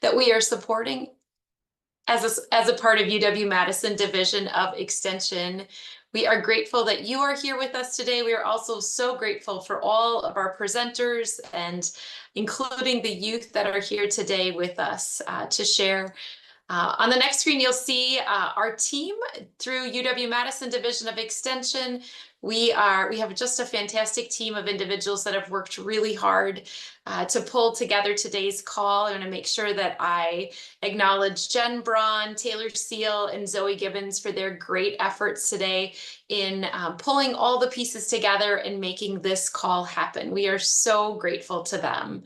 that we are supporting as a part of UW-Madison Division of Extension. We are grateful that you are here with us today. We are also so grateful for all of our presenters and including the youth that are here today with us to share. On the next screen, you'll see our team through UW-Madison Division of Extension. We have just a fantastic team of individuals that have worked really hard to pull together today's call. I want to make sure that I acknowledge Jen Braun, Taylor Seal, and Zoe Gibbons for their great efforts today in pulling all the pieces together and making this call happen. We are so grateful to them.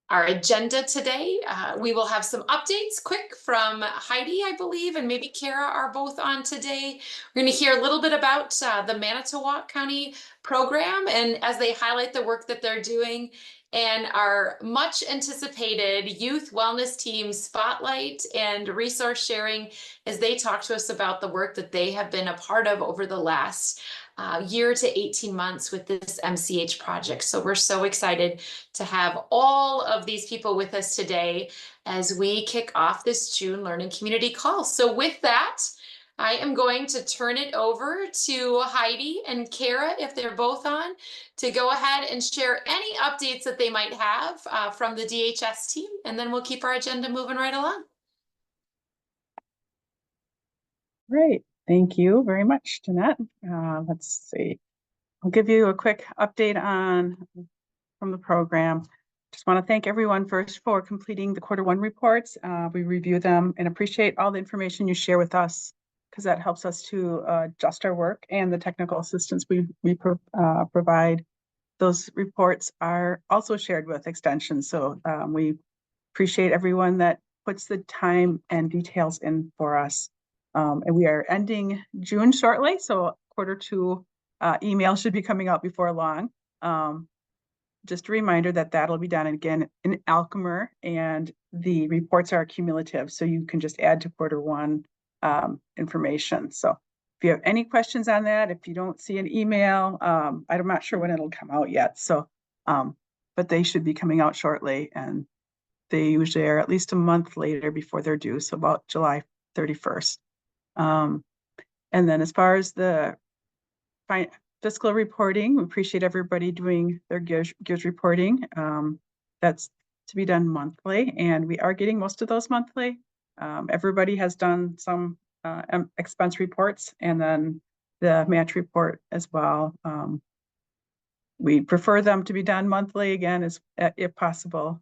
Our agenda today, we will have some updates quick from Heidi, I believe, and maybe Kara are both on today. We're going to hear a little bit about the Manitowoc County program and as they highlight the work that they're doing, and our much anticipated youth wellness team spotlight and resource sharing as they talk to us about the work that they have been a part of over the last year to 18 months with this MCH project. So we're so excited to have all of these people with us today as we kick off this June Learning Community call. So with that, I am going to turn it over to Heidi and Kara, if they're both on, to go ahead and share any updates that they might have from the DHS team, and then we'll keep our agenda moving right along. Great. Thank you very much, Danette. Let's see. I'll give you a quick update from the program. Just want to thank everyone first for completing the Q1 reports. We review them and appreciate all the information you share with us because that helps us to adjust our work and the technical assistance we provide. Those reports are also shared with Extension. So we appreciate everyone that puts the time and details in for us. And we are ending June shortly, so Q2 email should be coming out before long. Just a reminder that that'll be done again in Alchemer, and the reports are cumulative, so you can just add to Q1 information. So if you have any questions on that, if you don't see an email, I'm not sure when it'll come out yet. So, but they should be coming out shortly, and they usually are at least a month later before they're due, so about July 31st. And then as far as the fiscal reporting, we appreciate everybody doing their GEARS reporting. That's to be done monthly, and we are getting most of those monthly. Everybody has done some expense reports and then the match report as well. We prefer them to be done monthly again, if possible.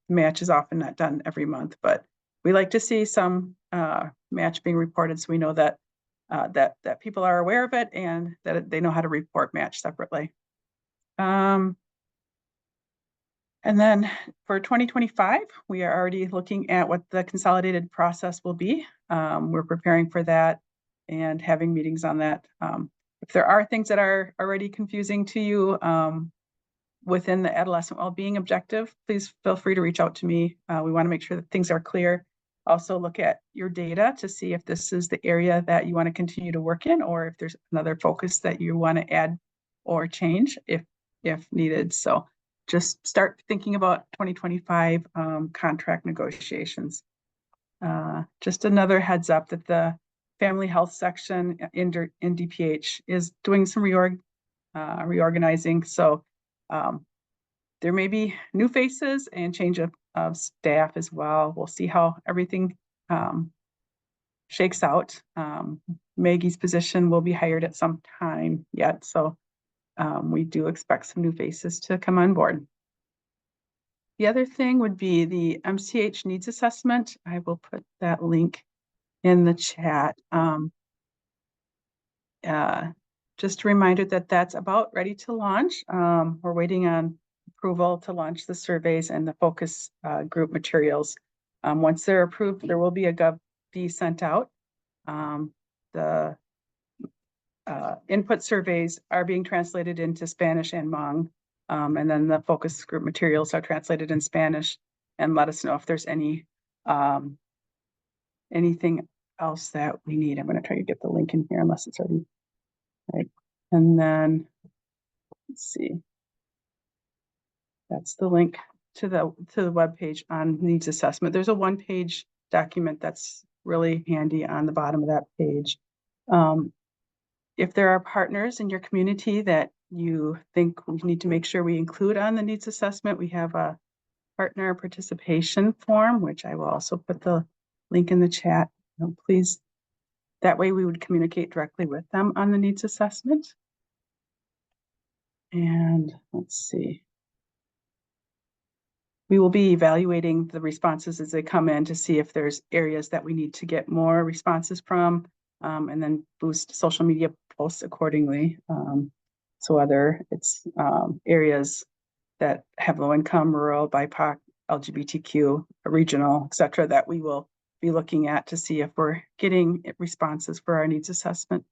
Match is often not done every month, but we like to see some match being reported so we know that that people are aware of it and that they know how to report match separately. And then for 2025, we are already looking at what the consolidated process will be. We're preparing for that and having meetings on that. If there are things that are already confusing to you within the adolescent well-being objective, please feel free to reach out to me. We want to make sure that things are clear. Also look at your data to see if this is the area that you want to continue to work in, or if there's another focus that you want to add or change if needed. So just start thinking about 2025 contract negotiations. Just another heads up that the family health section in DPH is doing some reorganizing. So there may be new faces and change of staff as well. We'll see how everything shakes out. Maggie's position will be hired at some time yet. So we do expect some new faces to come on board. The other thing would be the MCH needs assessment. I will put that link in the chat. Just a reminder that that's about ready to launch. We're waiting on approval to launch the surveys and the focus group materials. Once they're approved, there will be a GovB sent out. The input surveys are being translated into Spanish and Hmong, and then the focus group materials are translated in Spanish. And let us know if there's anything else that we need. I'm going to try to get the link in here unless it's already right. And then let's see. That's the link to the webpage on needs assessment. There's a one-page document that's really handy on the bottom of that page. If there are partners in your community that you think we need to make sure we include on the needs assessment, we have a partner participation form, which I will also put the link in the chat. Please, that way we would communicate directly with them on the needs assessment. And let's see. We will be evaluating the responses as they come in to see if there's areas that we need to get more responses from, and then boost social media posts accordingly. So whether it's areas that have low income, rural, BIPOC, LGBTQ, regional, et cetera, that we will be looking at to see if we're getting responses for our needs assessment.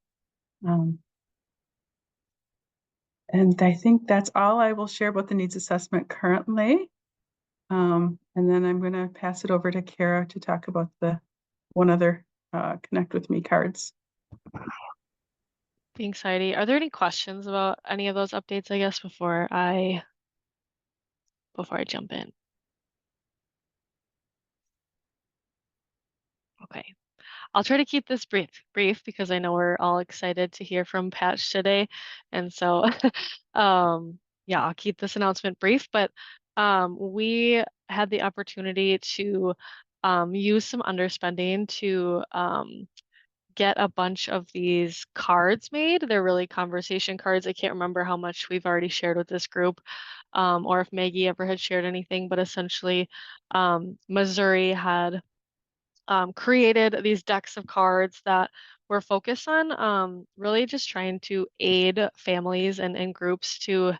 And I think that's all I will share about the needs assessment currently. And then I'm going to pass it over to Kara to talk about the one other Connect With Me cards. Thanks, Heidi. Are there any questions about any of those updates, I guess, before I jump in? Okay. I'll try to keep this brief because I know we're all excited to hear from Patch today. And so yeah, I'll keep this announcement brief, but we had the opportunity to use some underspending to get a bunch of these cards made. They're really conversation cards. I can't remember how much we've already shared with this group, or if Maggie ever had shared anything, but essentially Missouri had created these decks of cards that were focused on really just trying to aid families and groups to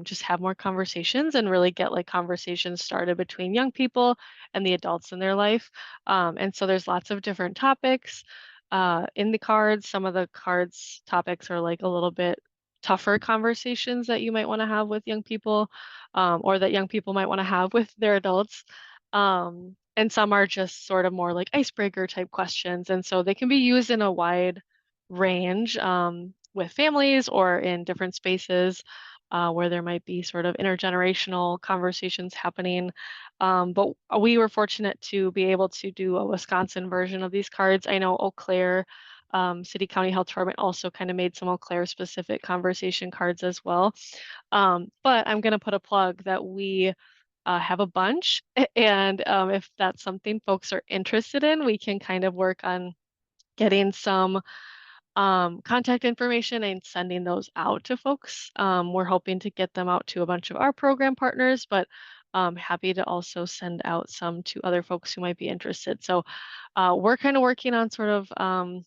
just have more conversations and really get like conversations started between young people and the adults in their life. And so there's lots of different topics in the cards. Some of the cards topics are like a little bit tougher conversations that you might want to have with young people, or that young people might want to have with their adults. And some are just sort of more like icebreaker type questions. And so they can be used in a wide range with families or in different spaces where there might be sort of intergenerational conversations happening. But we were fortunate to be able to do a Wisconsin version of these cards. I know Eau Claire City County Health Department also kind of made some Eau Claire specific conversation cards as well. But I'm going to put a plug that we have a bunch. And if that's something folks are interested in, we can kind of work on getting some contact information and sending those out to folks. We're hoping to get them out to a bunch of our program partners, but happy to also send out some to other folks who might be interested. So we're kind of working on sort of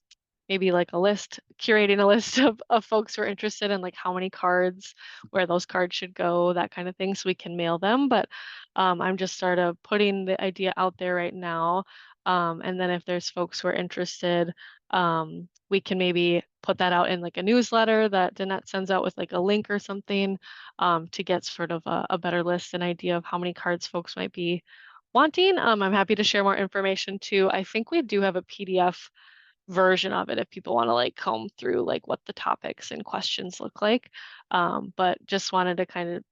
maybe like a list, curating a list of folks who are interested in like how many cards, where those cards should go, that kind of thing, so we can mail them. But I'm just sort of putting the idea out there right now. And then if there's folks who are interested, we can maybe put that out in like a newsletter that Danette sends out with like a link or something to get sort of a better list and idea of how many cards folks might be wanting. I'm happy to share more information too. I think we do have a PDF version of it if people want to like comb through like what the topics and questions look like. But just wanted to kind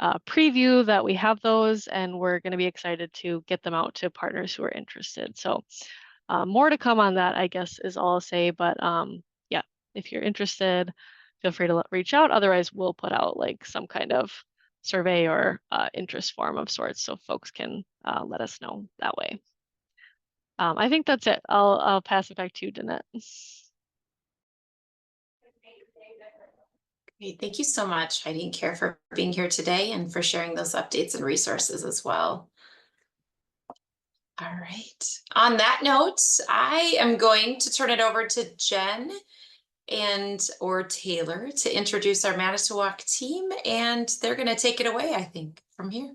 of preview that we have those, and we're going to be excited to get them out to partners who are interested. So more to come on that, I guess, is all I'll say. But yeah, if you're interested, feel free to reach out. Otherwise, we'll put out like some kind of survey or interest form of sorts so folks can let us know that way. I think that's it. I'll pass it back to you, Danette. Great. Thank you so much, Heidi and Kara, for being here today and for sharing those updates and resources as well. All right. On that note, I am going to turn it over to Jen or Taylor to introduce our Manitowoc team, and they're going to take it away, I think, from here.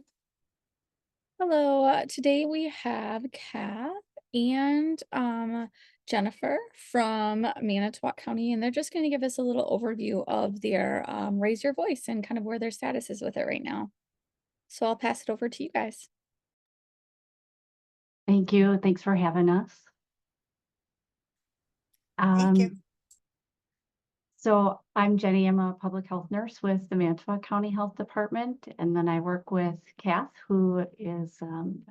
Hello, today we have Kath and Jennifer from Manitowoc County, and they're just going to give us a little overview of their Raise Your Voice and kind of where their status is with it right now. So I'll pass it over to you guys. Thank you. Thanks for having us. Thank you. So I'm Jenny. I'm a public health nurse with the Manitowoc County Health Department. And then I work with Kath, who is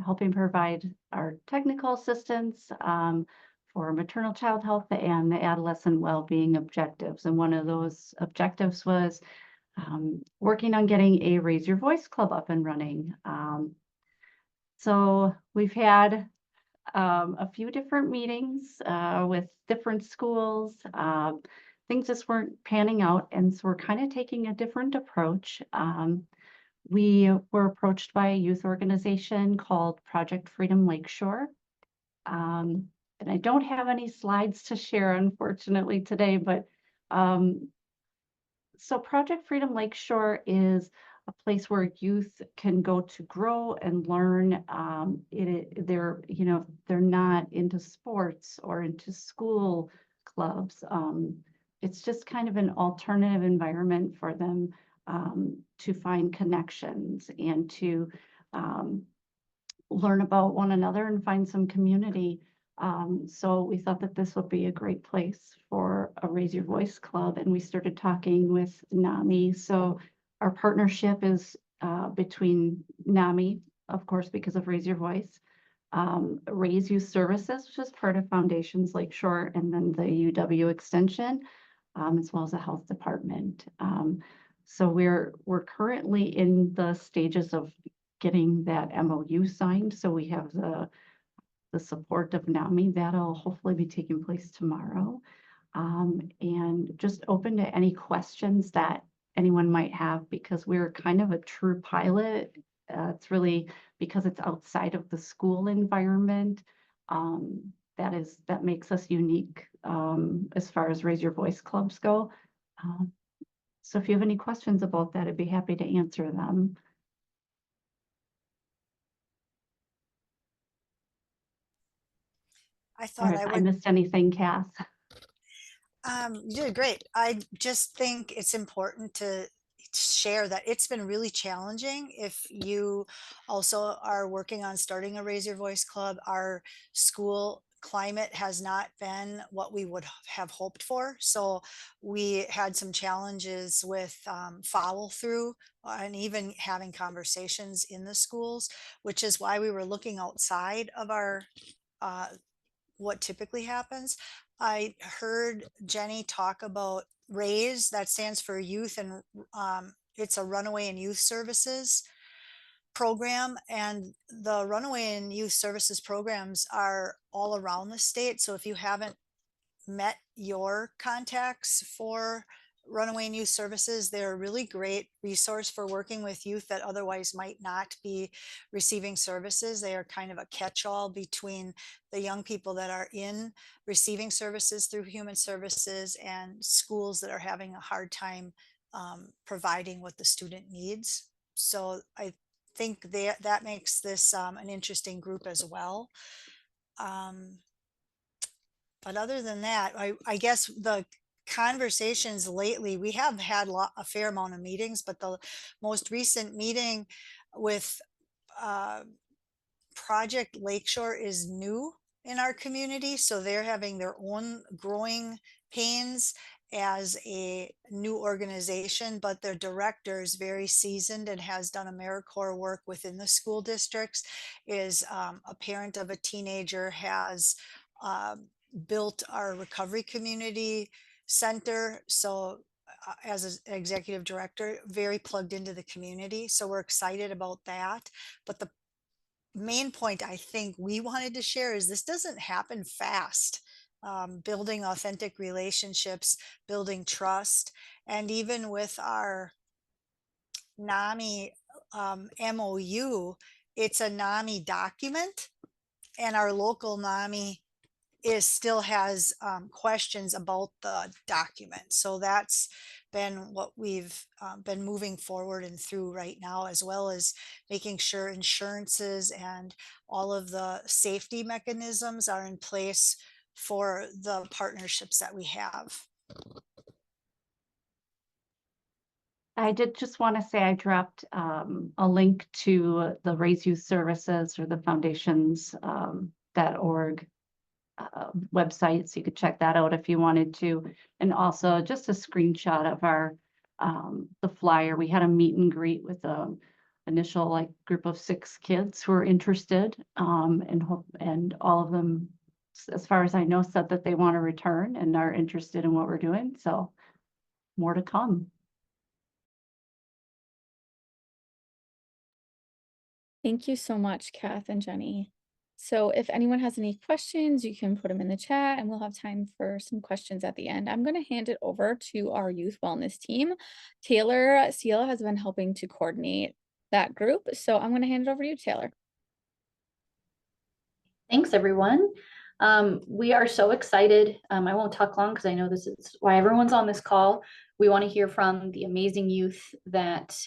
helping provide our technical assistance for maternal child health and the adolescent well-being objectives. And one of those objectives was working on getting a Raise Your Voice Club up and running. So we've had a few different meetings with different schools. Things just weren't panning out, and so we're kind of taking a different approach. We were approached by a youth organization called Project Freedom Lakeshore. And I don't have any slides to share, unfortunately, today, but so Project Freedom Lakeshore is a place where youth can go to grow and learn. They're not into sports or into school clubs. It's just kind of an alternative environment for them to find connections and to learn about one another and find some community. So we thought that this would be a great place for a Raise Your Voice Club, and we started talking with NAMI. So our partnership is between NAMI, of course, because of Raise Your Voice, Raise Youth Services, which is part of Foundations Lakeshore, and then the UW Extension, as well as the Health Department. So we're currently in the stages of getting that MOU signed. So we have the support of NAMI. That'll hopefully be taking place tomorrow. And just open to any questions that anyone might have, because we're kind of a true pilot. It's really because it's outside of the school environment. That makes us unique as far as Raise Your Voice clubs go. So if you have any questions about that, I'd be happy to answer them. I thought I missed anything, Cass? You did great. I just think it's important to share that it's been really challenging. If you also are working on starting a Raise Your Voice Club, our school climate has not been what we would have hoped for. So we had some challenges with follow through and even having conversations in the schools, which is why we were looking outside of our what typically happens. I heard Jenny talk about RAISE, that stands for Youth, and it's a Runaway and Youth Services program. And the Runaway and Youth Services programs are all around the state. So if you haven't met your contacts for Runaway and Youth Services, they're a really great resource for working with youth that otherwise might not be receiving services. They are kind of a catch-all between the young people that are in receiving services through human services and schools that are having a hard time providing what the student needs. So I think that makes this an interesting group as well. But other than that, I guess the conversations lately, we have had a fair amount of meetings, but the most recent meeting with Project Lakeshore is new in our community. So they're having their own growing pains as a new organization, but their director is very seasoned and has done AmeriCorps work within the school districts, is a parent of a teenager, has built our recovery community center. So as an executive director, very plugged into the community. So we're excited about that. But the main point I think we wanted to share is this doesn't happen fast. Building authentic relationships, building trust, and even with our NAMI MOU, it's a NAMI document, and our local NAMI still has questions about the document. So that's been what we've been moving forward and through right now, as well as making sure insurances and all of the safety mechanisms are in place for the partnerships that we have. I did just want to say I dropped a link to the Raise Youth Services or the foundations.org website, so you could check that out if you wanted to. And also just a screenshot of our the flyer. We had a meet and greet with a initial like group of 6 kids who were interested, and all of them, as far as I know, said that they want to return and are interested in what we're doing. So more to come. Thank you so much, Kath and Jenny. So if anyone has any questions, you can put them in the chat and we'll have time for some questions at the end. I'm going to hand it over to our youth wellness team. Taylor Seal has been helping to coordinate that group. So I'm going to hand it over to you, Taylor. Thanks, everyone. We are so excited. I won't talk long because I know this is why everyone's on this call. We want to hear from the amazing youth that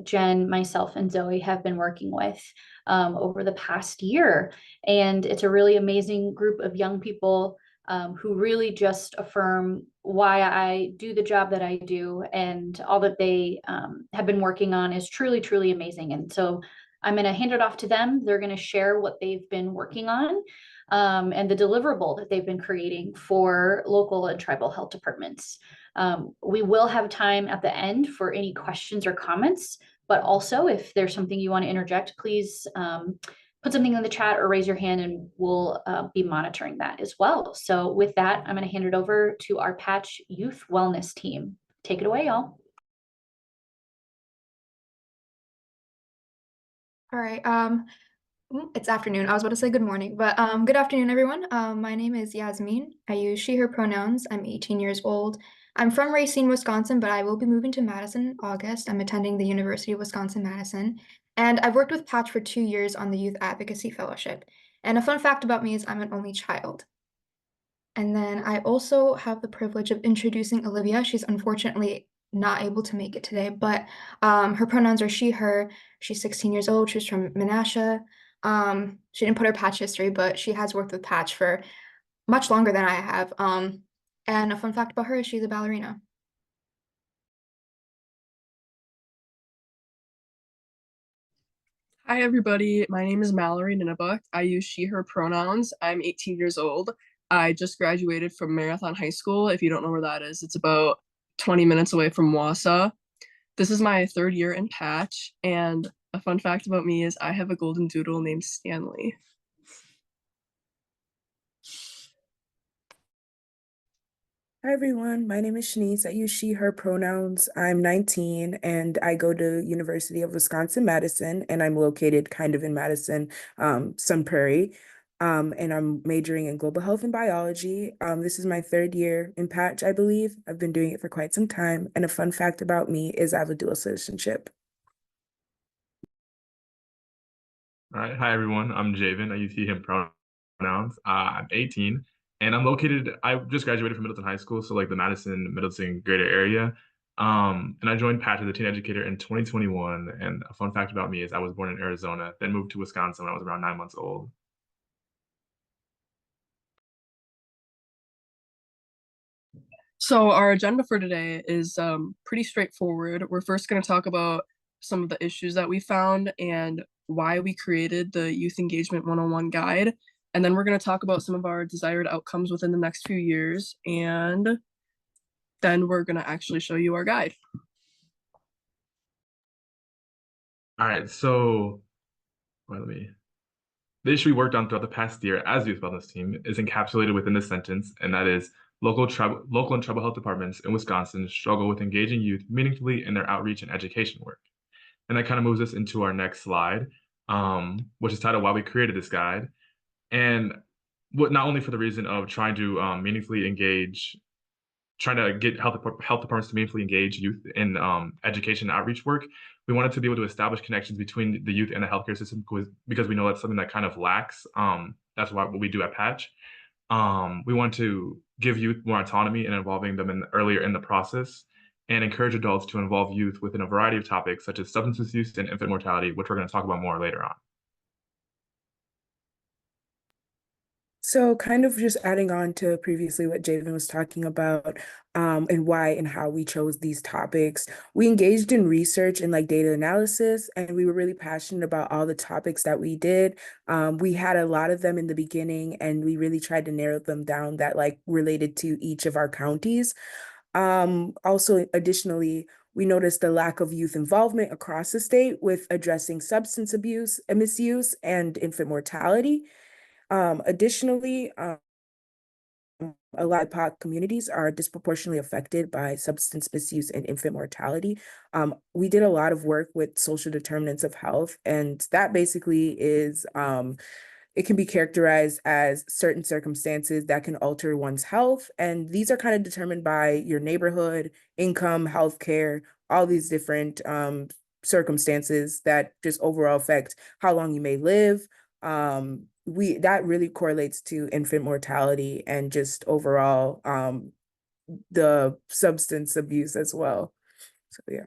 Jen, myself, and Zoe have been working with over the past year. And it's a really amazing group of young people who really just affirm why I do the job that I do, and all that they have been working on is truly, truly amazing. And so I'm going to hand it off to them. They're going to share what they've been working on and the deliverable that they've been creating for local and tribal health departments. We will have time at the end for any questions or comments, but also if there's something you want to interject, please put something in the chat or raise your hand and we'll be monitoring that as well. So with that, I'm going to hand it over to our Patch Youth Wellness team. Take it away, y'all. All right. It's afternoon. I was about to say good morning, but good afternoon, everyone. My name is Yasmin. I use she, her pronouns. I'm 18 years old. I'm from Racine, Wisconsin, but I will be moving to Madison in August. I'm attending the University of Wisconsin-Madison, and I've worked with Patch for 2 years on the Youth Advocacy Fellowship. And a fun fact about me is I'm an only child. And then I also have the privilege of introducing Olivia. She's unfortunately not able to make it today, but her pronouns are she, her. She's 16 years old. She's from Menasha. She didn't put her Patch history, but she has worked with Patch for much longer than I have. And a fun fact about her is she's a ballerina. Hi, everybody. My name is Mallory Ninnebuck. I use she, her pronouns. I'm 18 years old. I just graduated from Marathon High School. If you don't know where that is, it's about 20 minutes away from Wausau. This is my 3rd year in Patch, and a fun fact about me is I have a golden doodle named Stanley. Hi everyone, my name is Shanice. I use she, her pronouns. I'm 19 and I go to University of Wisconsin-Madison, and I'm located kind of in Madison, Sun Prairie. And I'm majoring in global health and biology. This is my 3rd year in Patch, I believe. I've been doing it for quite some time. And a fun fact about me is I have a dual citizenship. All right. Hi, everyone. I'm Javen. I use he, him pronouns. I'm 18 and I just graduated from Middleton High School. So like the Madison, Middleton greater area. And I joined Patch as a teen educator in 2021. And a fun fact about me is I was born in Arizona, then moved to Wisconsin when I was around 9 months old. So our agenda for today is pretty straightforward. We're first going to talk about some of the issues that we found and why we created the Youth Engagement 101 guide. And then we're going to talk about some of our desired outcomes within the next few years. And then we're going to actually show you our guide. All right. So the issue we worked on throughout the past year as Youth Wellness team is encapsulated within this sentence, and that is local and tribal health departments in Wisconsin struggle with engaging youth meaningfully in their outreach and education work. And that kind of moves us into our next slide, which is titled Why We Created This Guide. And not only for the reason of trying to meaningfully engage, trying to get health departments to meaningfully engage youth in education and outreach work, we wanted to be able to establish connections between the youth and the healthcare system because we know that's something that kind of lacks. That's what we do at Patch. We want to give youth more autonomy and involving them earlier in the process, and encourage adults to involve youth within a variety of topics such as substance misuse and infant mortality, which we're going to talk about more later on. So kind of just adding on to previously what Javen was talking about, and why and how we chose these topics. We engaged in research and like data analysis, and we were really passionate about all the topics that we did. We had a lot of them in the beginning, and we really tried to narrow them down that like related to each of our counties. Also, additionally, we noticed the lack of youth involvement across the state with addressing substance abuse and misuse and infant mortality. Additionally, a lot of BIPOC communities are disproportionately affected by substance misuse and infant mortality. We did a lot of work with social determinants of health, and that basically is it can be characterized as certain circumstances that can alter one's health. And these are kind of determined by your neighborhood, income, healthcare, all these different circumstances that just overall affect how long you may live. That really correlates to infant mortality and just overall the substance abuse as well. So yeah.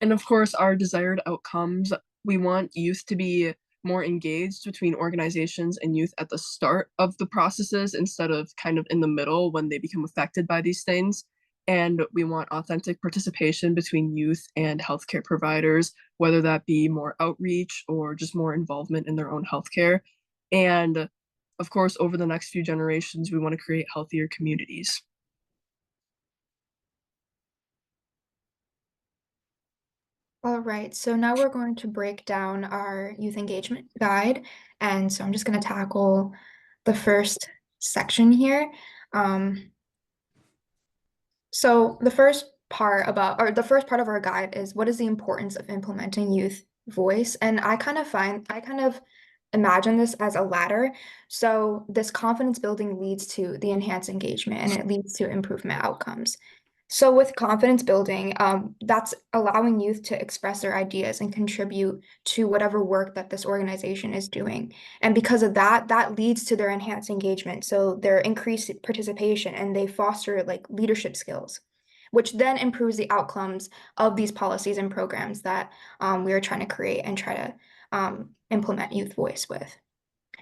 And of course, our desired outcomes, we want youth to be more engaged between organizations and youth at the start of the processes instead of kind of in the middle when they become affected by these things. And we want authentic participation between youth and healthcare providers, whether that be more outreach or just more involvement in their own healthcare. And of course, over the next few generations, we want to create healthier communities. All right, so now we're going to break down our youth engagement guide. And so I'm just going to tackle the first section here. So the first part of our guide is what is the importance of implementing youth voice? And I kind of imagine this as a ladder. So this confidence building leads to the enhanced engagement and it leads to improvement outcomes. So with confidence building, that's allowing youth to express their ideas and contribute to whatever work that this organization is doing. And because of that, that leads to their enhanced engagement. So their increased participation and they foster like leadership skills, which then improves the outcomes of these policies and programs that we are trying to create and try to implement youth voice with.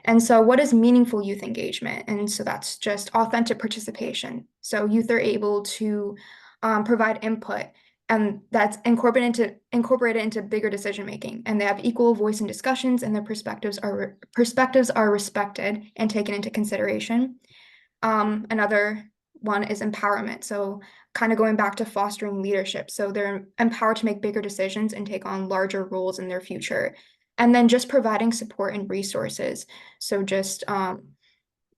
And so what is meaningful youth engagement? And so that's just authentic participation. So youth are able to provide input and that's incorporated into bigger decision making. And they have equal voice in discussions and their perspectives are respected and taken into consideration. Another one is empowerment. So kind of going back to fostering leadership. So they're empowered to make bigger decisions and take on larger roles in their future. And then just providing support and resources. So just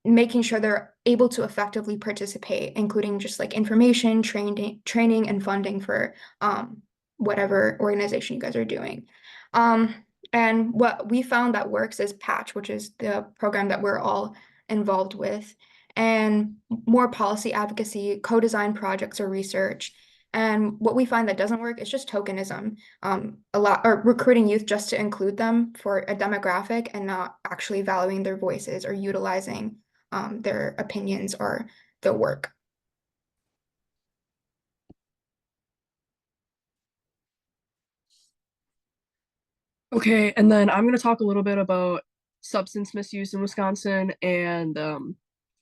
making sure they're able to effectively participate, including just like information, training and funding for whatever organization you guys are doing. And what we found that works is Patch, which is the program that we're all involved with, and more policy advocacy, co-design projects or research. And what we find that doesn't work is just tokenism, or recruiting youth just to include them for a demographic and not actually valuing their voices or utilizing their opinions or their work. Okay, and then I'm going to talk a little bit about substance misuse in Wisconsin, and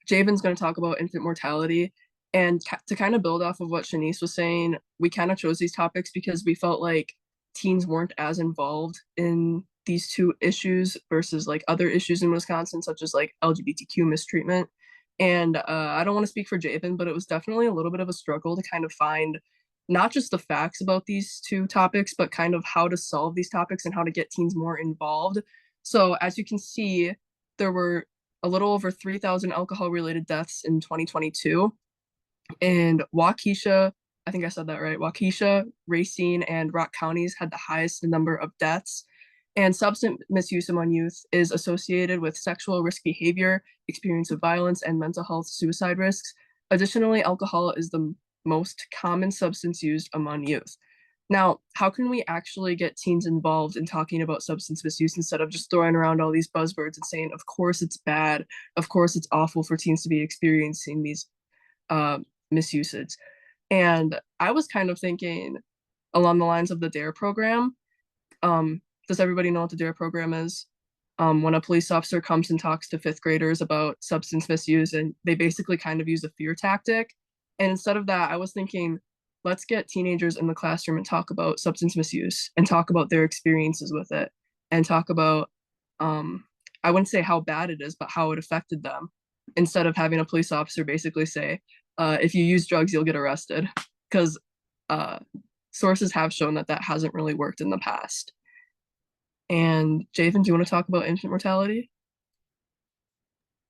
Javen's going to talk about infant mortality. And to kind of build off of what Shanice was saying, we kind of chose these topics because we felt like teens weren't as involved in these two issues versus like other issues in Wisconsin, such as like LGBTQ mistreatment. And I don't want to speak for Javen, but it was definitely a little bit of a struggle to kind of find not just the facts about these two topics, but kind of how to solve these topics and how to get teens more involved. So as you can see, there were a little over 3,000 alcohol-related deaths in 2022. And Waukesha, I think I said that right, Waukesha, Racine, and Rock counties had the highest number of deaths. And substance misuse among youth is associated with sexual risk behavior, experience of violence, and mental health suicide risks. Additionally, alcohol is the most common substance used among youth. Now, how can we actually get teens involved in talking about substance misuse instead of just throwing around all these buzzwords and saying, of course it's bad, of course it's awful for teens to be experiencing these misuses? And I was kind of thinking along the lines of the DARE program. does everybody know what the DARE program is? When a police officer comes and talks to fifth graders about substance misuse, and they basically kind of use a fear tactic. And instead of that, I was thinking, let's get teenagers in the classroom and talk about substance misuse and talk about their experiences with it and talk about, I wouldn't say how bad it is, but how it affected them, instead of having a police officer basically say, if you use drugs, you'll get arrested. Because sources have shown that that hasn't really worked in the past. And Javen, do you want to talk about infant mortality?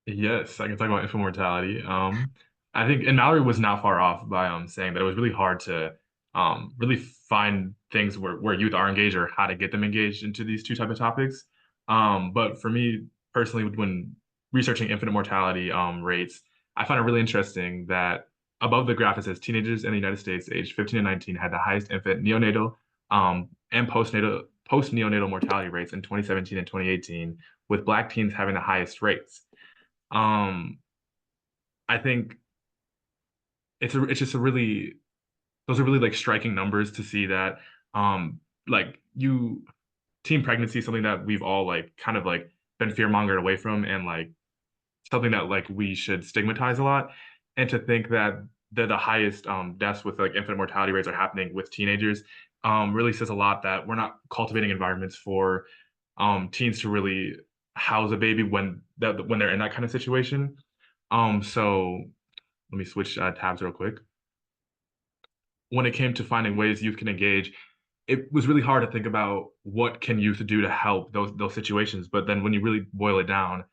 Yes, I can talk about infant mortality. I think, and Mallory was not far off by saying that it was really hard to really find things where youth are engaged or how to get them engaged into these two type of topics. But for me personally, when researching infant mortality rates, I find it really interesting that above the graph it says teenagers in the United States aged 15 to 19 had the highest infant neonatal and post-neonatal mortality rates in 2017 and 2018, with Black teens having the highest rates. I think it's just a really, those are really like striking numbers to see that like teen pregnancy is something that we've all like kind of like been fear-mongered away from, and like something that like we should stigmatize a lot. And to think that the highest deaths with like infant mortality rates are happening with teenagers really says a lot that we're not cultivating environments for teens to really house a baby when they're in that kind of situation. So let me switch tabs real quick. When it came to finding ways youth can engage, it was really hard to think about what can youth do to help those situations. But then when you really boil it down,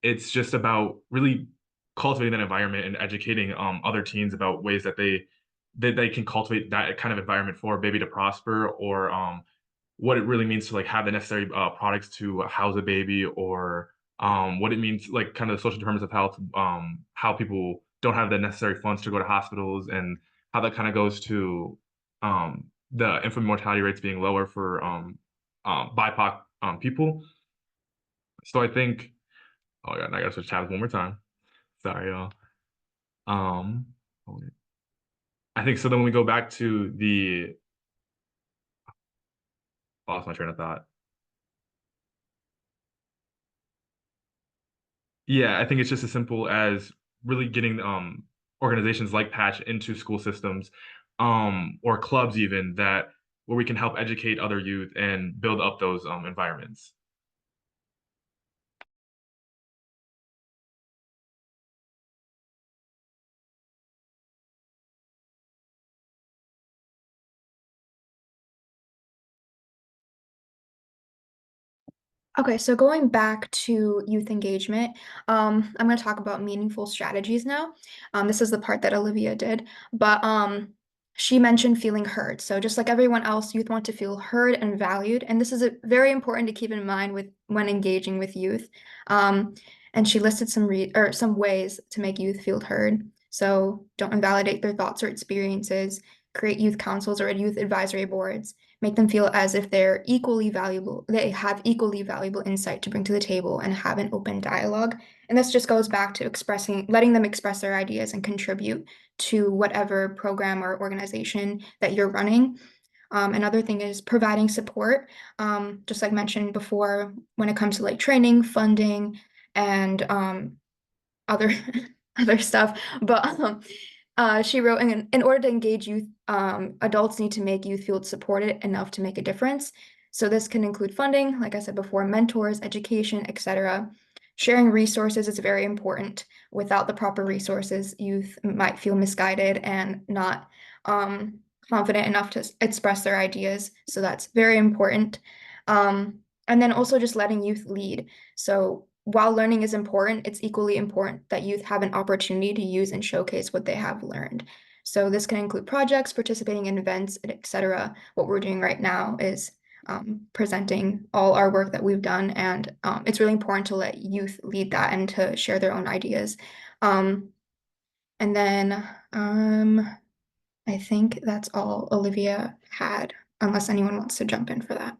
it's just about really cultivating that environment and educating other teens about ways that they can cultivate that kind of environment for a baby to prosper, or what it really means to like have the necessary products to house a baby, or what it means like kind of the social determinants of health, how people don't have the necessary funds to go to hospitals, and how that kind of goes to the infant mortality rates being lower for BIPOC people. So I think, oh yeah, I gotta switch tabs one more time. Sorry, y'all. Oh, wait. I think so. Then when we go back to lost my train of thought. Yeah, I think it's just as simple as really getting organizations like Patch into school systems, or clubs even, that where we can help educate other youth and build up those environments. Okay, so going back to youth engagement, I'm going to talk about meaningful strategies now. This is the part that Olivia did, but she mentioned feeling heard. So just like everyone else, youth want to feel heard and valued, and this is very important to keep in mind when engaging with youth. And she listed some ways to make youth feel heard. So don't invalidate their thoughts or experiences. Create youth councils or youth advisory boards. Make them feel as if they're equally valuable, they have equally valuable insight to bring to the table, and have an open dialogue. And this just goes back to letting them express their ideas and contribute to whatever program or organization that you're running. Another thing is providing support, just like mentioned before, when it comes to like training, funding, and other other stuff. But she wrote, in order to engage youth, adults need to make youth feel supported enough to make a difference. So this can include funding, like I said before, mentors, education, etc. Sharing resources is very important. Without the proper resources, youth might feel misguided and not confident enough to express their ideas. So that's very important. And then also just letting youth lead. So while learning is important, it's equally important that youth have an opportunity to use and showcase what they have learned. So this can include projects, participating in events, etc. What we're doing right now is presenting all our work that we've done, and it's really important to let youth lead that and to share their own ideas. And then I think that's all Olivia had, unless anyone wants to jump in for that.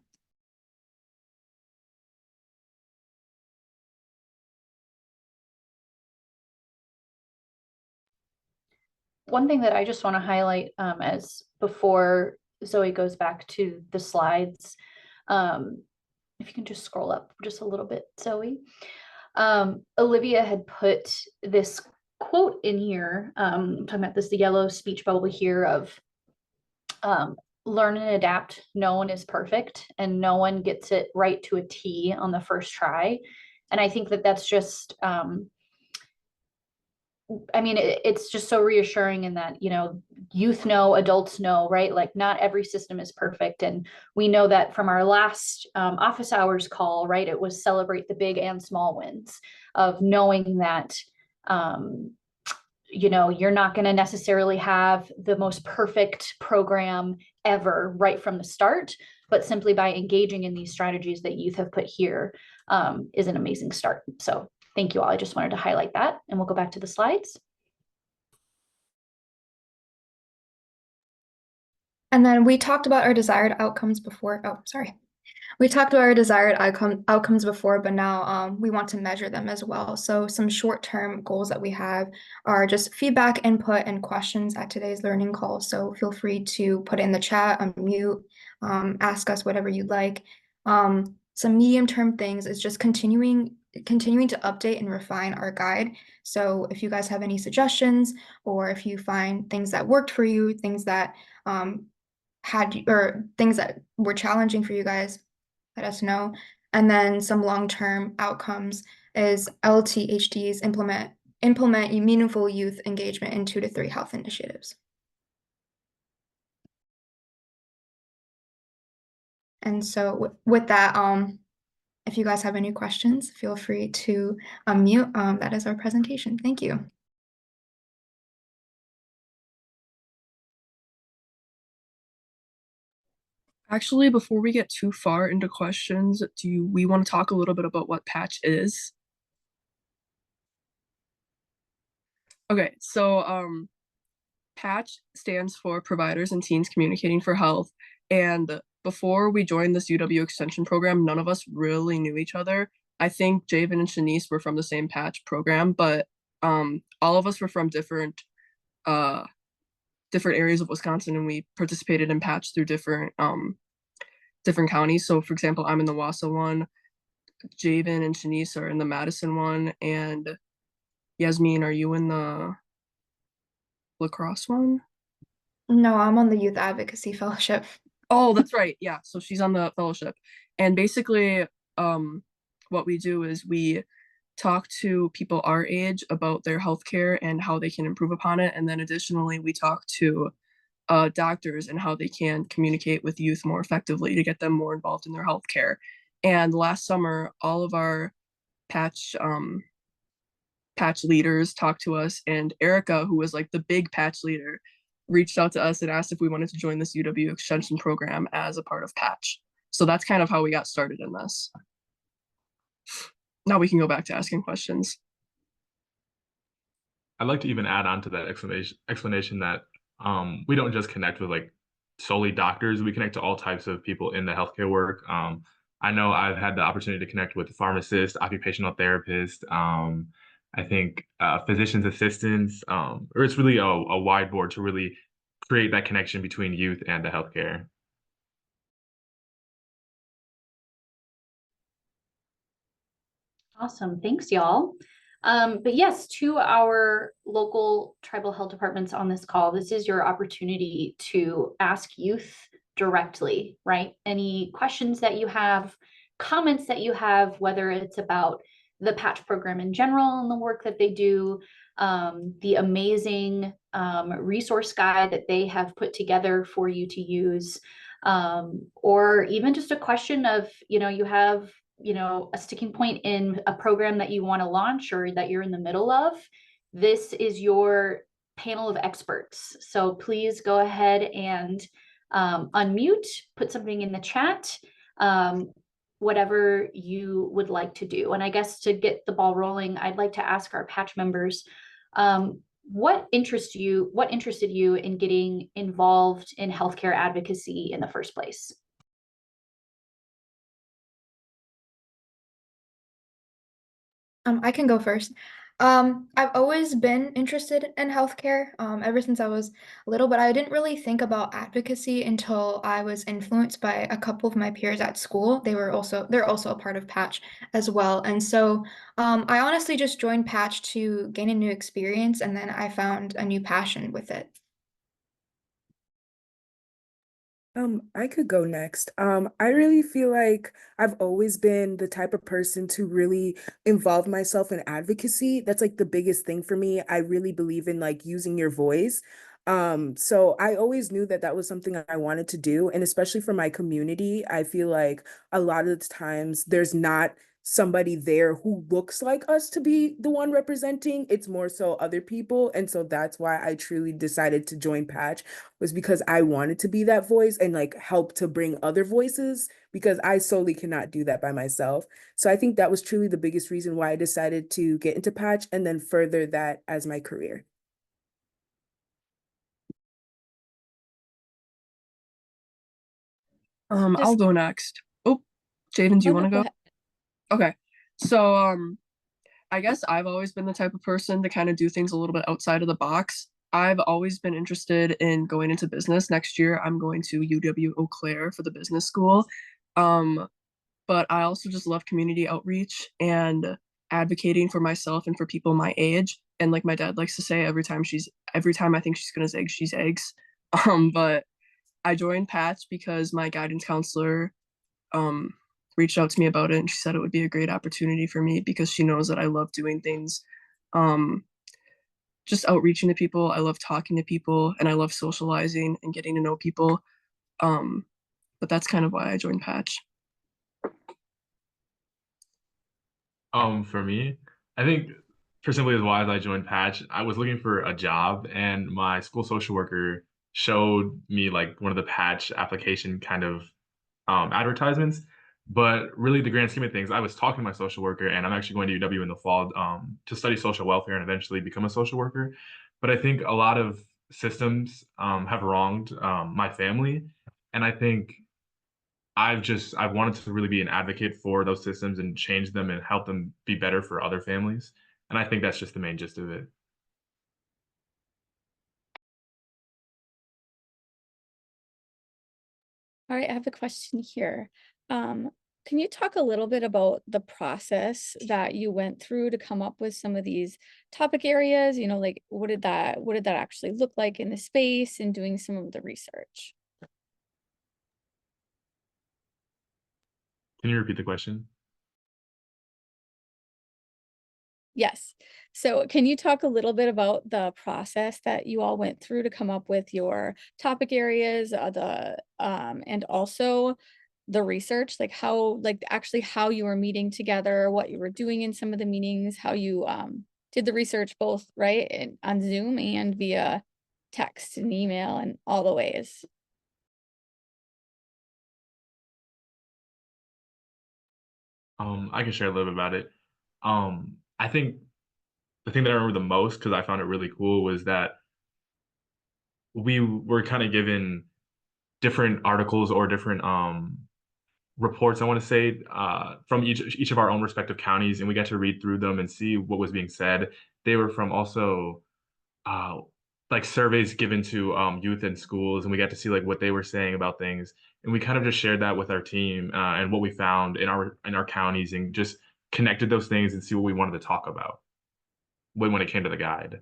One thing that I just want to highlight, as before Zoe goes back to the slides, if you can just scroll up just a little bit, Zoe. Olivia had put this quote in here, talking about this, the yellow speech bubble here of learn and adapt. No one is perfect and no one gets it right to a T on the first try. And I think that that's just, I mean, it's just so reassuring in that, you know, youth know, adults know, right? Like not every system is perfect. And we know that from our last office hours call, right? It was celebrate the big and small wins of knowing that, you know, you're not going to necessarily have the most perfect program ever right from the start, but simply by engaging in these strategies that youth have put here is an amazing start. So thank you all. I just wanted to highlight that, and we'll go back to the slides. And then we talked about our desired outcomes before. Oh, sorry. We talked about our desired outcomes before, but now we want to measure them as well. So some short-term goals that we have are just feedback, input, and questions at today's learning call. So feel free to put it in the chat, unmute, ask us whatever you'd like. Some medium-term things is just continuing to update and refine our guide. So if you guys have any suggestions, or if you find things that worked for you, things that things that were challenging for you guys, let us know. And then some long-term outcomes is LTHDs implement meaningful youth engagement in 2 to 3 health initiatives. And so with that, if you guys have any questions, feel free to unmute. That is our presentation. Thank you. Actually, before we get too far into questions, we want to talk a little bit about what PATCH is? Okay, so PATCH stands for Providers and Teens Communicating for Health. And before we joined this UW Extension program, none of us really knew each other. I think Javen and Shanice were from the same PATCH program, but all of us were from different areas of Wisconsin, and we participated in PATCH through different counties. So for example, I'm in the Wausau one, Javen and Shanice are in the Madison one, and Yasmin, are you in the La Crosse one? No, I'm on the Youth Advocacy Fellowship. Oh, that's right. Yeah, so she's on the fellowship. And basically, what we do is we talk to people our age about their healthcare and how they can improve upon it. And then additionally, we talk to doctors and how they can communicate with youth more effectively to get them more involved in their healthcare. And last summer, all of our PATCH leaders talked to us, and Erica, who was like the big PATCH leader, reached out to us and asked if we wanted to join this UW Extension program as a part of PATCH. So that's kind of how we got started in this. Now we can go back to asking questions. I'd like to even add on to that explanation that we don't just connect with like solely doctors. We connect to all types of people in the healthcare work. I know I've had the opportunity to connect with pharmacists, occupational therapists, I think physician's assistants, or it's really a wide board to really create that connection between youth and the healthcare. Awesome. Thanks, y'all. But yes, to our local tribal health departments on this call, this is your opportunity to ask youth directly, right? Any questions that you have, comments that you have, whether it's about the PATCH program in general and the work that they do, the amazing resource guide that they have put together for you to use, or even just a question of, you have a sticking point in a program that you want to launch or that you're in the middle of. This is your panel of experts. So please go ahead and unmute, put something in the chat, whatever you would like to do. And I guess to get the ball rolling, I'd like to ask our PATCH members, what interested you in getting involved in healthcare advocacy in the first place? I can go first. I've always been interested in healthcare, ever since I was little, but I didn't really think about advocacy until I was influenced by a couple of my peers at school. They're also a part of Patch as well. And so I honestly just joined Patch to gain a new experience, and then I found a new passion with it. I could go next. I really feel like I've always been the type of person to really involve myself in advocacy. That's like the biggest thing for me. I really believe in like using your voice. So I always knew that that was something I wanted to do. And especially for my community, I feel like a lot of the times there's not somebody there who looks like us to be the one representing. It's more so other people. And so that's why I truly decided to join Patch, was because I wanted to be that voice and like help to bring other voices, because I solely cannot do that by myself. So I think that was truly the biggest reason why I decided to get into Patch and then further that as my career. I'll Just go next. Oh, Jaden, do oh you no, want to go go? ahead. Okay. So, I guess I've always been the type of person to kind of do things a little bit outside of the box. I've always been interested in going into business. Next year, I'm going to UW Eau Claire for the business school. Um, but I also just love community outreach and advocating for myself and for people my age. And like my dad likes to say, every time I think she's gonna zig, she's eggs. But I joined Patch because my guidance counselor um reached out to me about it, and she said it would be a great opportunity for me because she knows that I love doing things, um just outreaching to people. I love talking to people and I love socializing and getting to know people. Um but that's kind of why I joined Patch. For me, I think for simply as why as I joined Patch, I was looking for a job and my school social worker showed me like one of the Patch application kind of advertisements. But really, the grand scheme of things, I was talking to my social worker, and I'm actually going to UW in the fall to study social welfare and eventually become a social worker. But I think a lot of systems have wronged my family, and I think I've wanted to really be an advocate for those systems and change them and help them be better for other families. And I think that's just the main gist of it. All right, I have a question here. Um, can you talk a little bit about the process that you went through to come up with some of these topic areas? You know, like what did that actually look like in the space and doing some of the research? Can you repeat the question? Yes. So can you talk a little bit about the process that you all went through to come up with your topic areas, and also the research, like actually how you were meeting together, what you were doing in some of the meetings, how you did the research both, right, and on Zoom and via text and email and all the ways. I can share a little bit about it. I think the thing that I remember the most, because I found it really cool, was that we were kind of given different articles or different reports, I want to say, from each of our own respective counties, and we got to read through them and see what was being said. They were from also uh, like surveys given to youth in schools, and we got to see like what they were saying about things, and we kind of just shared that with our team and what we found in our counties, and just connected those things and see what we wanted to talk about when it came to the guide.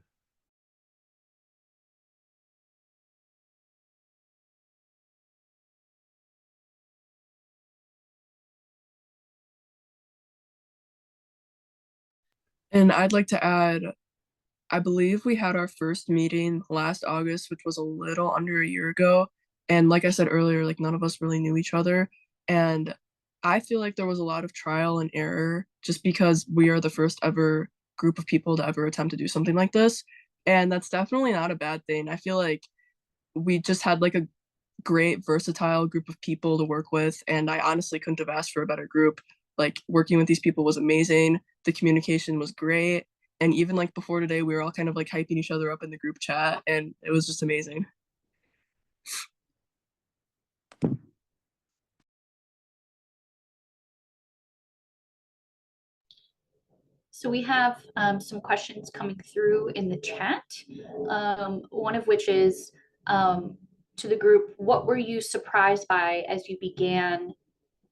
And I'd like to add, I believe we had our first meeting last August, which was a little under a year ago. And like I said earlier, like none of us really knew each other. And I feel like there was a lot of trial and error just because we are the first ever group of people to ever attempt to do something like this. And that's definitely not a bad thing. I feel like we just had like a great versatile group of people to work with, and I honestly couldn't have asked for a better group. Like working with these people was amazing, the communication was great, and even like before today we were all kind of like hyping each other up in the group chat, and it was just amazing. So we have some questions coming through in the chat. One of which is to the group, what were you surprised by as you began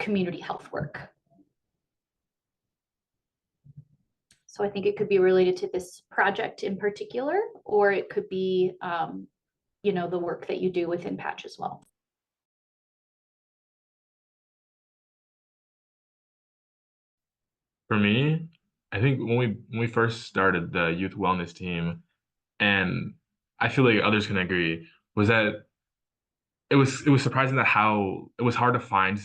community health work? So I think it could be related to this project in particular, or it could be, you know, the work that you do within Patch as well. For me, I think when we first started the youth wellness team, and I feel like others can agree, was that it was surprising that how it was hard to find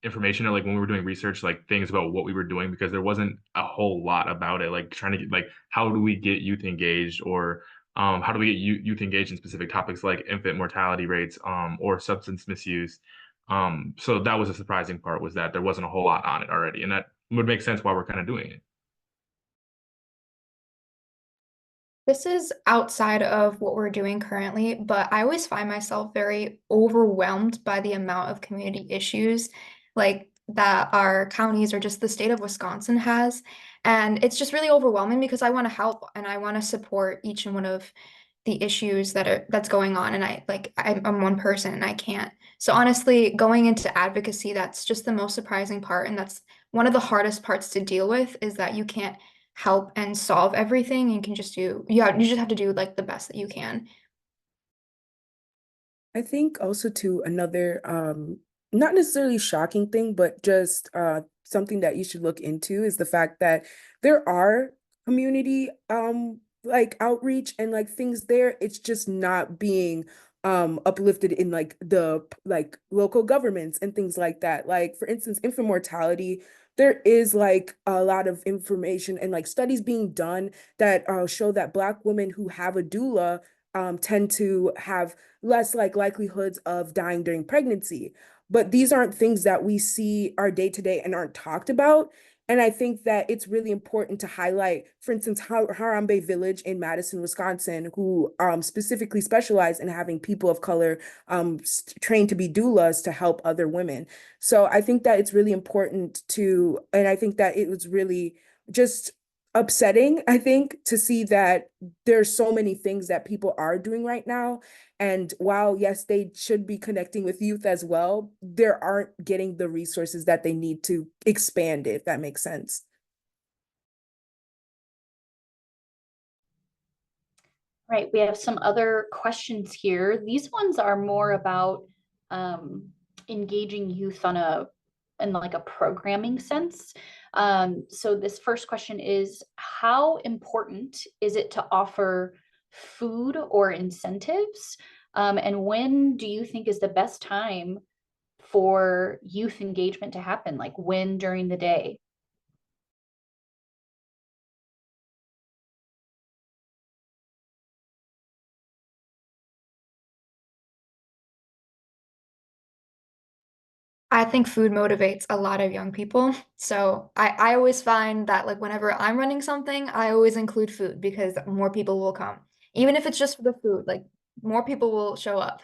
information, or like when we were doing research, like things about what we were doing, because there wasn't a whole lot about it. Like trying to get, like, how do we get youth engaged, or how do we get youth engaged in specific topics like infant mortality rates, or substance misuse. So that was a surprising part, was that there wasn't a whole lot on it already, and that would make sense why we're kind of doing it. This is outside of what we're doing currently, but I always find myself very overwhelmed by the amount of community issues like that our counties or just the state of Wisconsin has. And it's just really overwhelming because I want to help and I want to support each and one of the issues that's going on. And I'm one person and I can't. So honestly, going into advocacy, that's just the most surprising part. And that's one of the hardest parts to deal with, is that you can't help and solve everything. You can just you just have to do like the best that you can. I think also too, another not necessarily shocking thing, but just something that you should look into is the fact that there are community like outreach and like things there. It's just not being uplifted in like the like local governments and things like that. Like for instance, infant mortality, there is like a lot of information and like studies being done that show that Black women who have a doula tend to have less like likelihoods of dying during pregnancy. But these aren't things that we see our day to day and aren't talked about. And I think that it's really important to highlight, for instance, Harambe Village in Madison, Wisconsin, who specifically specialize in having people of color trained to be doulas to help other women. So I think that it's really important to, and I think that it was really just upsetting, I think, to see that there's so many things that people are doing right now. And while, yes, they should be connecting with youth as well, they aren't getting the resources that they need to expand it, if that makes sense. Right, we have some other questions here. These ones are more about engaging youth in like a programming sense. So this first question is, how important is it to offer food or incentives? And when do you think is the best time for youth engagement to happen? Like when during the day? I think food motivates a lot of young people. So I always find that like whenever I'm running something, I always include food because more people will come. Even if it's just for the food, like more people will show up.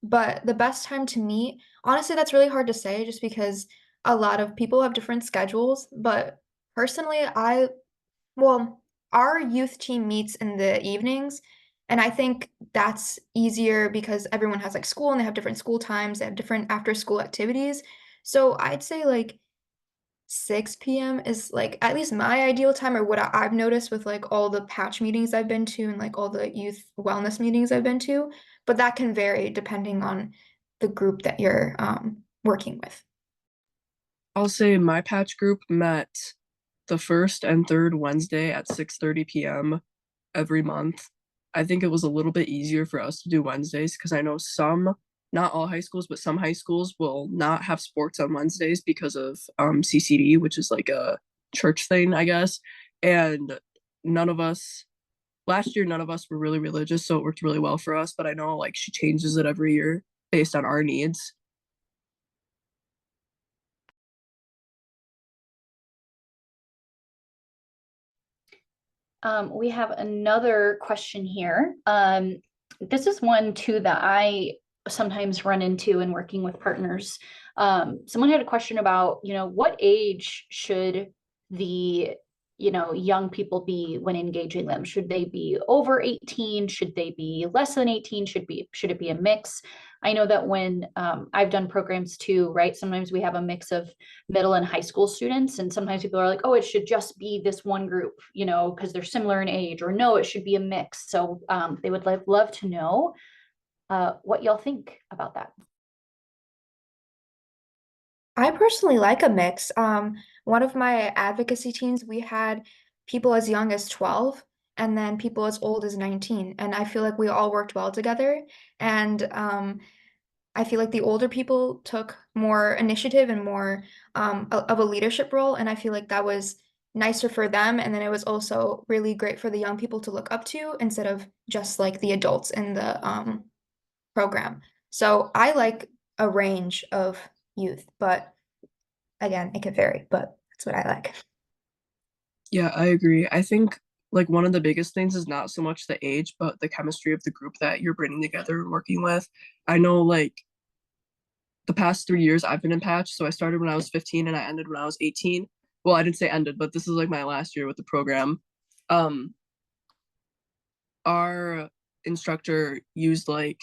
But the best time to meet, honestly, that's really hard to say just because a lot of people have different schedules. But personally, well, our youth team meets in the evenings, and I think that's easier because everyone has like school and they have different school times, they have different after school activities. So I'd say like 6 p.m. is like at least my ideal time, or what I've noticed with like all the patch meetings I've been to and like all the youth wellness meetings I've been to. But that can vary depending on the group that you're working with. I'll say my patch group met the first and third Wednesday at 6:30 p.m. every month. I think it was a little bit easier for us to do Wednesdays because I know some, not all high schools, but some high schools will not have sports on Wednesdays because of CCD, which is like a church thing, I guess. And last year, none of us were really religious, so it worked really well for us. But I know like she changes it every year based on our needs. We have another question here. This is one too that I sometimes run into in working with partners. Someone had a question about, what age should the young people be when engaging them? Should they be over 18? Should they be less than 18? Should it be a mix? I know that when I've done programs too, right? Sometimes we have a mix of middle and high school students, and sometimes people are like, oh, it should just be this one group, because they're similar in age, or no, it should be a mix. So they would love to know what y'all think about that. I personally like a mix. One of my advocacy teams, we had people as young as 12 and then people as old as 19. And I feel like we all worked well together. And I feel like the older people took more initiative and more of a leadership role. And I feel like that was nicer for them. And then it was also really great for the young people to look up to instead of just like the adults in the program. So I like a range of youth, but again, it can vary, but that's what I like. Yeah, I agree. I think like one of the biggest things is not so much the age, but the chemistry of the group that you're bringing together and working with. I know like the past 3 years I've been in Patch, so I started when I was 15 and I ended when I was 18. Well, I didn't say ended, but this is like my last year with the program. Our instructor used like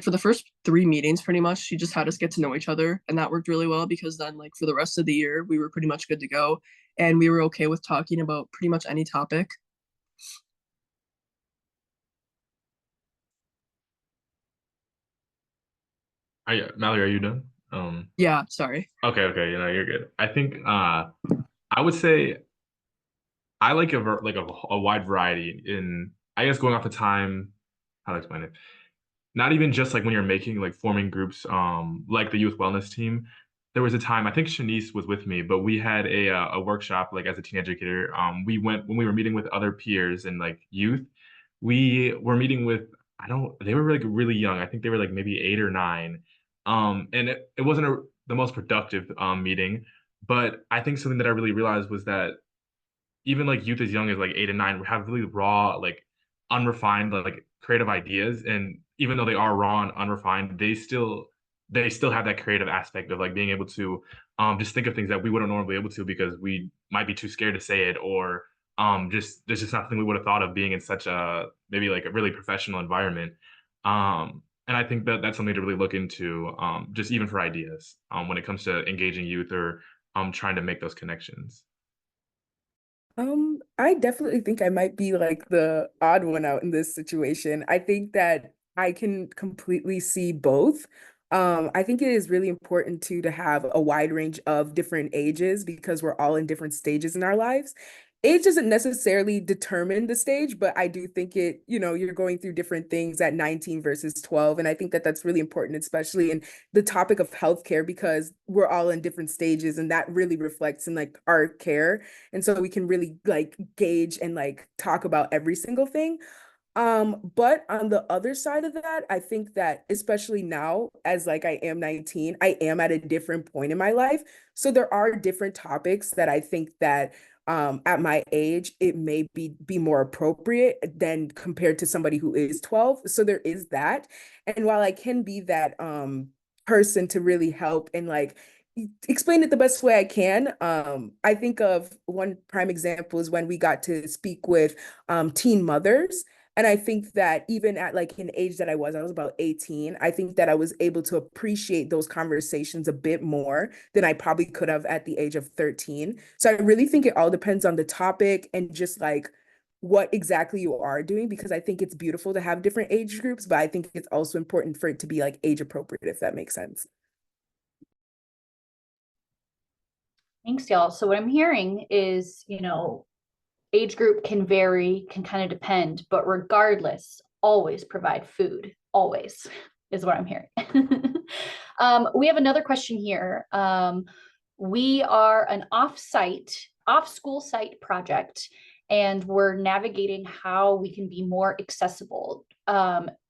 for the first 3 meetings, pretty much, she just had us get to know each other, and that worked really well because then like for the rest of the year, we were pretty much good to go, and we were okay with talking about pretty much any topic. Mallory, are you done? Yeah, sorry. Okay, you're good. I think I would say I like a wide variety in, I guess, going off the time, how to explain it. Not even just like when you're making like forming groups, like the youth wellness team. There was a time, I think Shanice was with me, but we had a workshop like as a teen educator. We went when we were meeting with other peers and like youth. We were meeting with, they were like really young. I think they were like maybe 8 or 9. And it wasn't the most productive meeting, but I think something that I really realized was that even like youth as young as like 8 and 9 have really raw, like unrefined, like creative ideas. And even though they are raw and unrefined, they still have that creative aspect of like being able to just think of things that we wouldn't normally be able to because we might be too scared to say it, or just there's just nothing we would have thought of being in such a maybe like a really professional environment. And I think that that's something to really look into, just even for ideas, when it comes to engaging youth or trying to make those connections. I definitely think I might be like the odd one out in this situation. I think that I can completely see both. I think it is really important to have a wide range of different ages because we're all in different stages in our lives. Age doesn't necessarily determine the stage, but I do think you're going through different things at 19 versus 12. And I think that that's really important, especially in the topic of healthcare, because we're all in different stages and that really reflects in like our care. And so we can really like gauge and like talk about every single thing. But on the other side of that, I think that especially now, as like I am 19, I am at a different point in my life. So there are different topics that I think that at my age, it may be more appropriate than compared to somebody who is 12. So there is that. And while I can be that person to really help and like explain it the best way I can. I think of one prime example is when we got to speak with teen mothers. And I think that even at like an age that I was about 18, I think that I was able to appreciate those conversations a bit more than I probably could have at the age of 13. So I really think it all depends on the topic and just like what exactly you are doing, because I think it's beautiful to have different age groups, but I think it's also important for it to be like age appropriate, if that makes sense. Thanks, y'all. So what I'm hearing is, age group can vary, can kind of depend, but regardless, always provide food, always is what I'm hearing. We have another question here. We are an off-school site project, and we're navigating how we can be more accessible.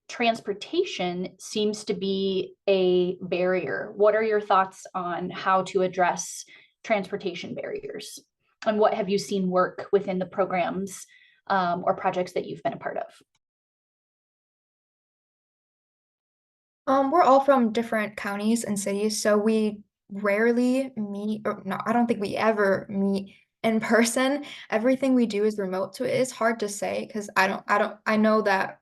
Transportation seems to be a barrier. What are your thoughts on how to address transportation barriers? And what have you seen work within the programs or projects that you've been a part of? We're all from different counties and cities, so we rarely meet, or no, I don't think we ever meet in person. Everything we do is remote, so it is hard to say because I know that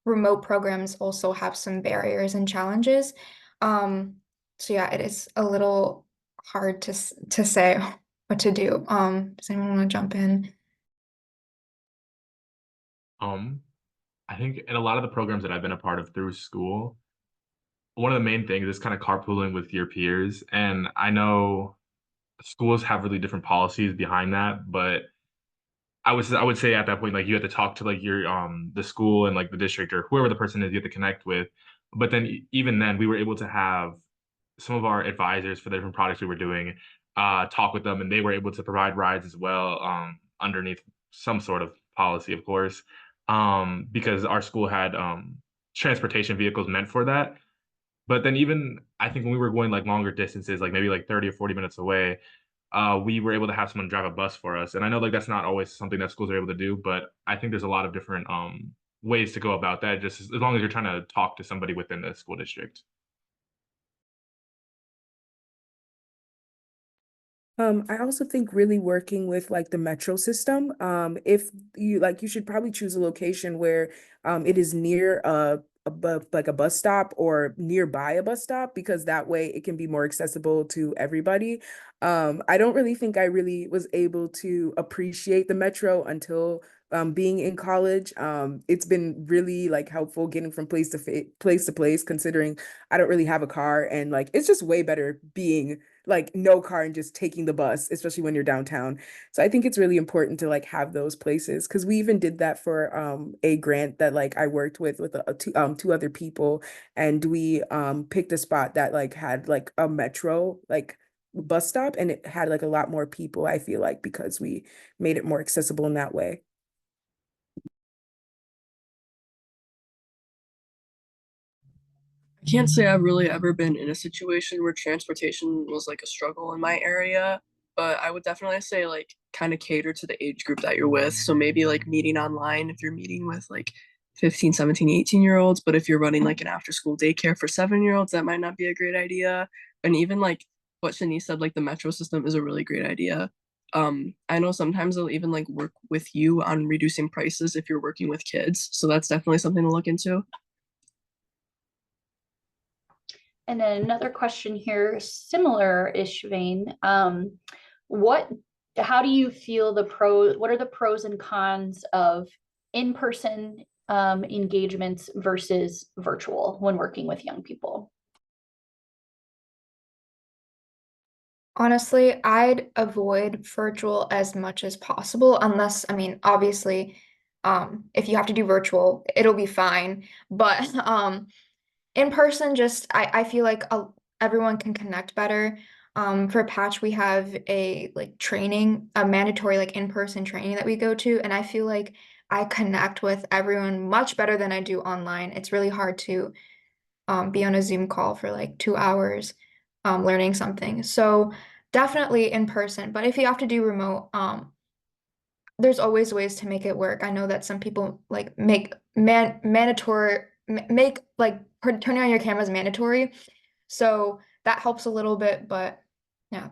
remote programs also have some barriers and challenges. So yeah, it is a little hard to say what to do. Does anyone want to jump in? I think in a lot of the programs that I've been a part of through school, one of the main things is kind of carpooling with your peers. And I know schools have really different policies behind that, but I would say at that point, like you have to talk to like your the school and like the district or whoever the person is you have to connect with. But then even then we were able to have some of our advisors for the different products we were doing talk with them, and they were able to provide rides as well underneath some sort of policy, of course, because our school had transportation vehicles meant for that. But then even I think when we were going like longer distances, like maybe like 30 or 40 minutes away, we were able to have someone drive a bus for us. And I know like that's not always something that schools are able to do, but I think there's a lot of different ways to go about that, just as long as you're trying to talk to somebody within the school district. I also think really working with like the metro system, if you like, you should probably choose a location where it is near like a bus stop or nearby a bus stop, because that way it can be more accessible to everybody. I don't really think I really was able to appreciate the metro until being in college. It's been really like helpful getting from place to place, considering I don't really have a car, and like it's just way better being like no car and just taking the bus, especially when you're downtown. So I think it's really important to like have those places, because we even did that for a grant that like I worked with two other people, and we picked a spot that like had like a metro like bus stop, and it had like a lot more people, I feel like, because we made it more accessible in that way. I can't say I've really ever been in a situation where transportation was like a struggle in my area, but I would definitely say like kind of cater to the age group that you're with. So maybe like meeting online if you're meeting with like 15, 17, 18-year-olds, but if you're running like an after school daycare for 7-year-olds, that might not be a great idea. And even like what Shanice said, like the metro system is a really great idea. I know sometimes they'll even like work with you on reducing prices if you're working with kids. So that's definitely something to look into. And then another question here, similar-ish vein. How do you feel what are the pros and cons of in-person engagements versus virtual when working with young people? Honestly, I'd avoid virtual as much as possible, unless, I mean, obviously, if you have to do virtual, it'll be fine. But in person, just I feel like everyone can connect better. For Patch, we have a like training, a mandatory like in-person training that we go to, and I feel like I connect with everyone much better than I do online. It's really hard to be on a Zoom call for like 2 hours learning something. So definitely in person. But if you have to do remote, there's always ways to make it work. I know that some people like make mandatory make like turning on your cameras mandatory. So that helps a little bit, but yeah.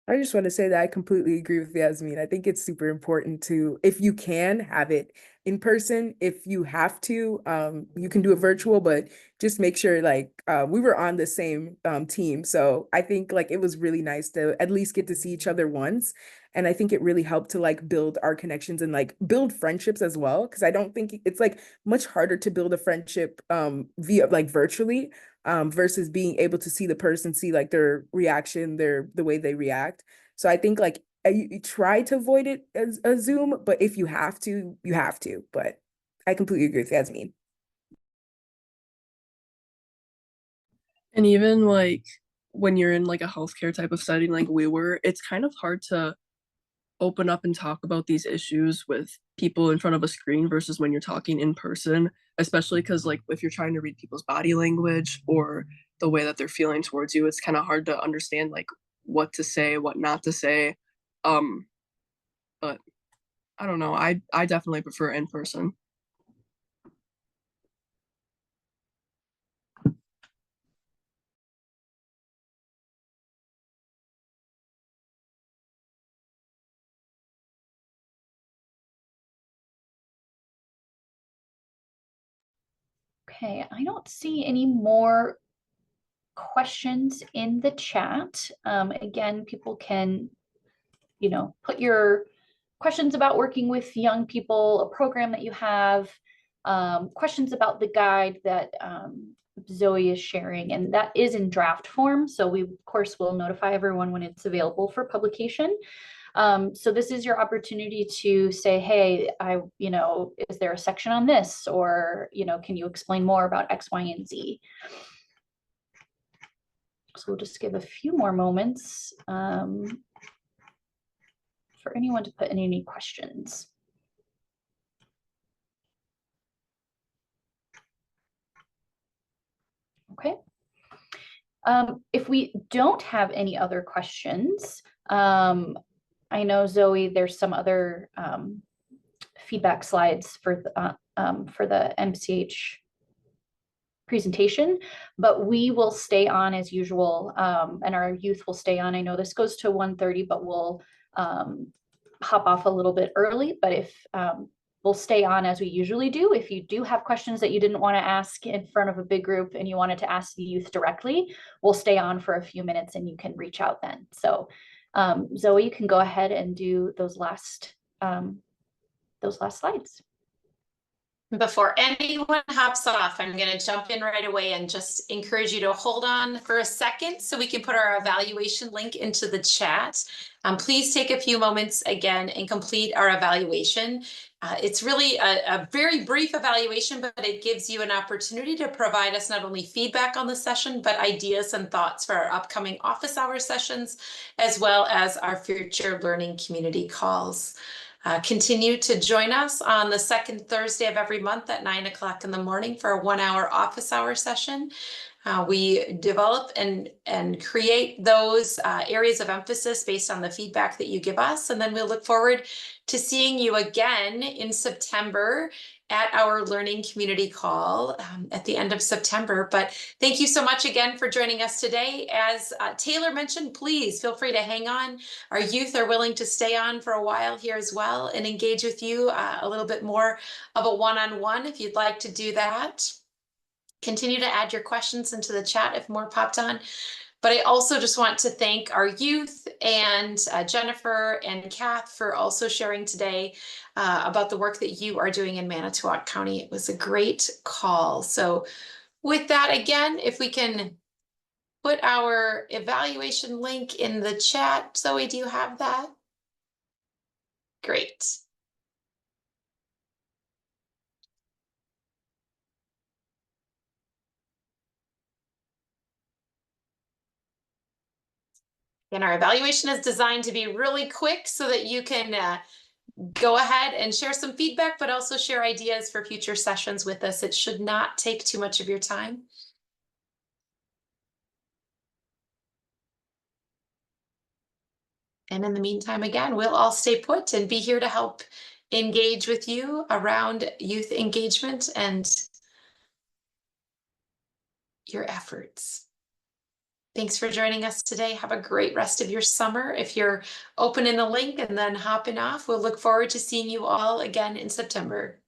I just want to say that I completely agree with Yasmin. I think it's super important to, if you can, have it in person. If you have to, you can do it virtual, but just make sure like we were on the same team. So I think like it was really nice to at least get to see each other once. And I think it really helped to like build our connections and like build friendships as well. Cause I don't think it's like much harder to build a friendship via like virtually versus being able to see the person, see like their reaction, the way they react. So I think like you try to avoid it as a Zoom, but if you have to, you have to. But I completely agree with Yasmin. And even like when you're in like a healthcare type of setting like we were, it's kind of hard to open up and talk about these issues with people in front of a screen versus when you're talking in person, especially because like if you're trying to read people's body language or the way that they're feeling towards you, it's kind of hard to understand like what to say, what not to say. But I don't know. I definitely prefer in person. Okay, I don't see any more questions in the chat. Again, people can, put your questions about working with young people, a program that you have, questions about the guide that Zoe is sharing, and that is in draft form. So we, of course, will notify everyone when it's available for publication. So this is your opportunity to say, hey, is there a section on this? Or, can you explain more about X, Y, and Z? So we'll just give a few more moments for anyone to put in any questions. Okay. If we don't have any other questions, I know, Zoe, there's some other feedback slides for the MCH presentation, but we will stay on as usual, and our youth will stay on. I know this goes to 1:30, but we'll hop off a little bit early, but if we'll stay on as we usually do. If you do have questions that you didn't want to ask in front of a big group and you wanted to ask the youth directly, we'll stay on for a few minutes and you can reach out then. So Zoe, you can go ahead and do those last slides. Before anyone hops off, I'm going to jump in right away and just encourage you to hold on for a second so we can put our evaluation link into the chat. Please take a few moments again and complete our evaluation. It's really a very brief evaluation, but it gives you an opportunity to provide us not only feedback on the session, but ideas and thoughts for our upcoming office hour sessions, as well as our future learning community calls. Continue to join us on the second Thursday of every month at 9 o'clock in the morning for a 1-hour office hour session. We develop and create those areas of emphasis based on the feedback that you give us. And then we'll look forward to seeing you again in September at our learning community call at the end of September. But thank you so much again for joining us today. As Taylor mentioned, please feel free to hang on. Our youth are willing to stay on for a while here as well and engage with you a little bit more of a one-on-one if you'd like to do that. Continue to add your questions into the chat if more popped on. But I also just want to thank our youth and Jennifer and Kath for also sharing today about the work that you are doing in Manitowoc County. It was a great call. So with that, again, if we can put our evaluation link in the chat. Zoe, do you have that? Great. And our evaluation is designed to be really quick so that you can go ahead and share some feedback, but also share ideas for future sessions with us. It should not take too much of your time. And in the meantime, again, we'll all stay put and be here to help engage with you around youth engagement and your efforts. Thanks for joining us today. Have a great rest of your summer. If you're opening the link and then hopping off, we'll look forward to seeing you all again in September.